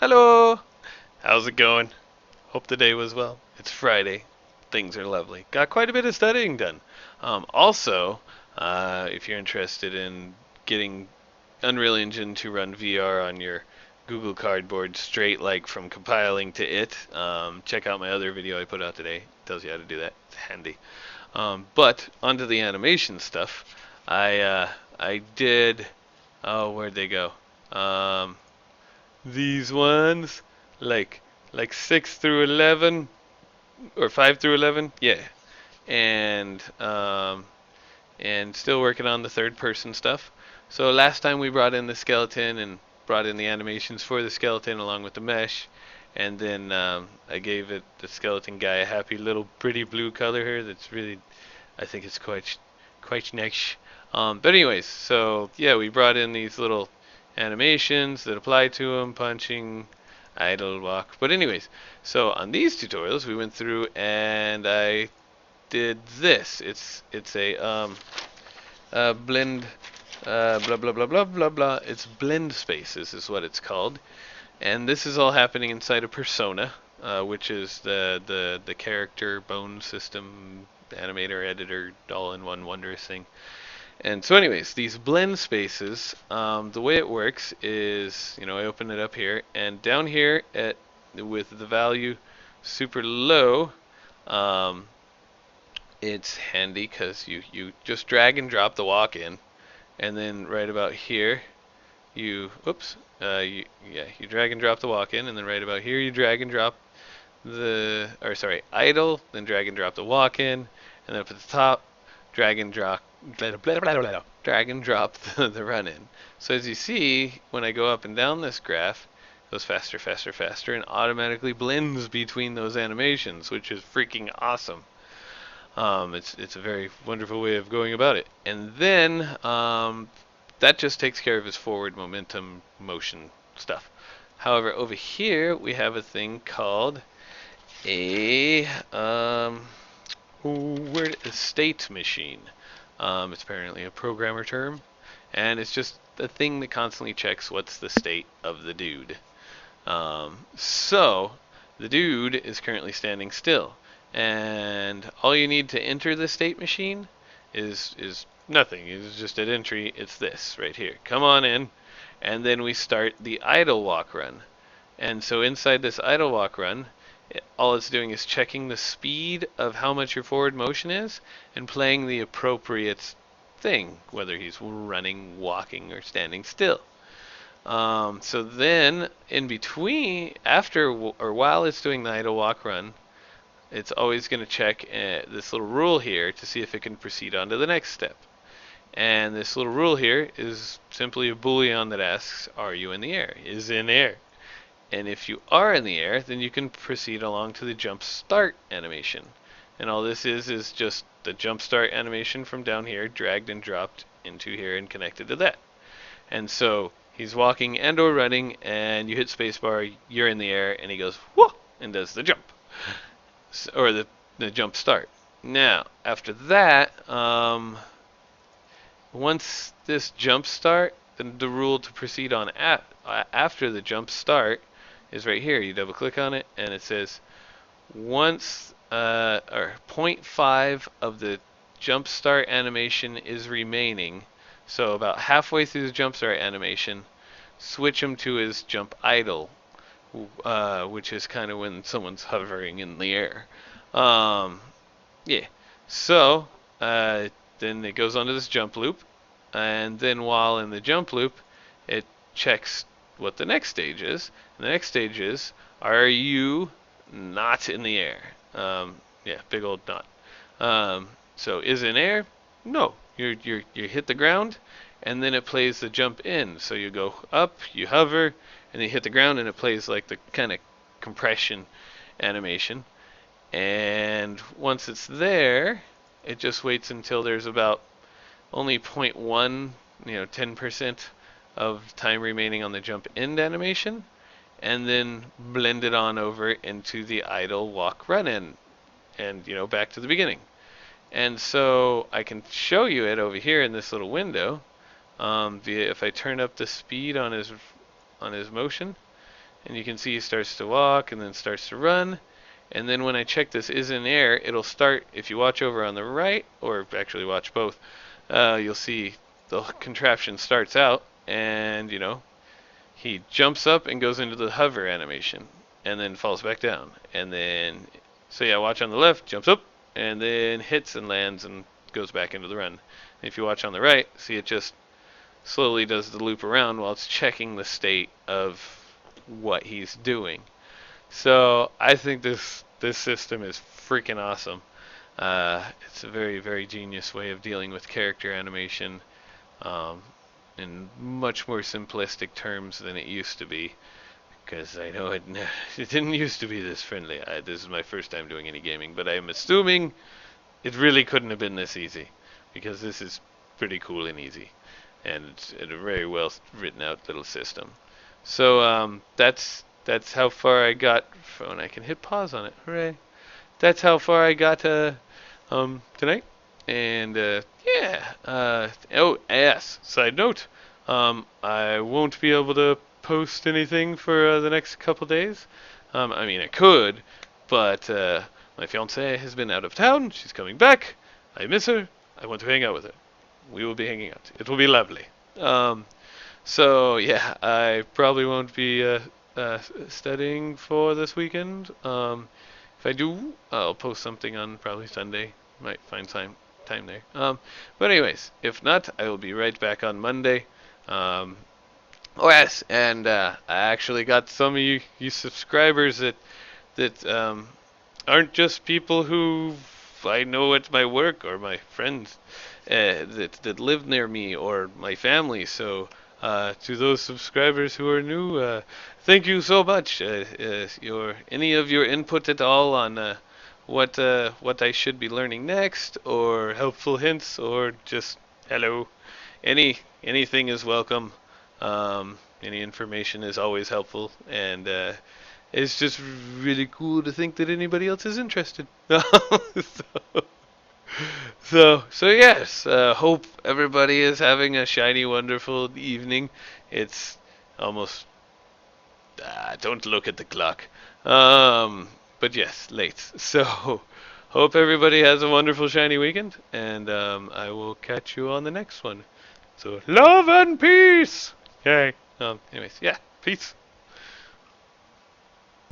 Hello! How's it going? Hope the day was well. It's Friday. Things are lovely. Got quite a bit of studying done. Also, if you're interested in getting Unreal Engine to run VR on your Google Cardboard straight like from compiling to it, check out my other video I put out today. It tells you how to do that. It's handy. But onto the animation stuff. I did. Oh, where'd they go? Um, these ones, like like 6 through 11 or 5 through 11, yeah. And and still working on the third person stuff. So last time we brought in the skeleton and brought in the animations for the skeleton along with the mesh, and then I gave it the skeleton guy a happy little pretty blue color here. That's really, I think it's quite nice. But anyways, so yeah, we brought in these little animations that apply to them, punching, idle, walk. But anyways, so on these tutorials, we went through and I did this. It's a blend, blah blah blah blah blah blah. It's blend spaces is what it's called, and this is all happening inside of Persona, which is the character bone system animator editor all in one wondrous thing. And so, anyways, these blend spaces, the way it works is, I open it up here, and down here at with the value super low, um, it's handy because you just drag and drop the walk in, and then right about here, oops, you drag and drop the walk in, and then right about here you drag and drop or sorry, idle, then drag and drop the walk in, and then up at the top, drag and drop, drag and drop the run in. So as you see, when I go up and down this graph, it goes faster, faster, faster, and automatically blends between those animations, which is freaking awesome. It's a very wonderful way of going about it. And then that just takes care of his forward momentum motion stuff. However, over here we have a thing called a word a state machine. It's apparently a programmer term, and it's just a thing that constantly checks what's the state of the dude. So the dude is currently standing still, and all you need to enter the state machine is nothing. It's just an entry. It's this right here. Come on in, and then we start the idle walk run. And so inside this idle walk run, all it's doing is checking the speed of how much your forward motion is and playing the appropriate thing, whether he's running, walking, or standing still. So then, in between, after or while it's doing the idle walk run, it's always going to check this little rule here to see if it can proceed on to the next step. And this little rule here is simply a boolean that asks, are you in the air? Is in air. And if you are in the air, then you can proceed along to the jump start animation. And all this is just the jump start animation from down here, dragged and dropped into here and connected to that. And so he's walking and or running, and you hit spacebar, you're in the air, and he goes, whoa, and does the jump. Or the jump start. Now, after that, once this jump start, then the rule to proceed on after the jump start is right here. You double click on it, and it says once or zero point 0.5 of the jump start animation is remaining, so about halfway through the jump start animation, switch him to his jump idle, which is kind of when someone's hovering in the air. Yeah. So then it goes on to this jump loop, and then while in the jump loop, it checks what the next stage is. And the next stage is, are you not in the air? Yeah, big old not. So is in air? No. You hit the ground, and then it plays the jump in. So you go up, you hover, and then you hit the ground, and it plays like the kind of compression animation. And once it's there, it just waits until there's about only 0.1, 10% of time remaining on the jump end animation, and then blend it on over into the idle walk run in, and back to the beginning. And so I can show you it over here in this little window. If I turn up the speed on his motion, and you can see he starts to walk and then starts to run. And then when I check this is in air, it'll start, if you watch over on the right, or actually watch both, you'll see the contraption starts out, and he jumps up and goes into the hover animation, and then falls back down. And then, so yeah, watch on the left, jumps up, and then hits and lands and goes back into the run. And if you watch on the right, see it just slowly does the loop around while it's checking the state of what he's doing. So I think this system is freaking awesome. It's a very, very genius way of dealing with character animation um, in much more simplistic terms than it used to be. Because I know it didn't used to be this friendly. This is my first time doing any gaming, but I'm assuming it really couldn't have been this easy, because this is pretty cool and easy, and it's a very well written out little system. So that's how far I got. And I can hit pause on it. Hooray! That's how far I got tonight. And yeah. Oh yes. Side note. I won't be able to post anything for the next couple days. I mean, I could, but my fiance has been out of town. She's coming back. I miss her. I want to hang out with her. We will be hanging out. It will be lovely. Um, so yeah, I probably won't be studying for this weekend. If I do, I'll post something on probably Sunday. Might find time there. But anyways, if not, I will be right back on Monday. Oh yes, and I actually got some of you subscribers that aren't just people who I know at my work or my friends that live near me or my family. So to those subscribers who are new, thank you so much. Your any of your input at all on what I should be learning next, or helpful hints, or just hello, anything is welcome. Any information is always helpful, and it's just really cool to think that anybody else is interested. so, so yes. Hope everybody is having a shiny, wonderful evening. It's almost. Don't look at the clock. But yes, late. So, hope everybody has a wonderful, shiny weekend, and I will catch you on the next one. So, love and peace. Yay. Anyways, yeah, peace.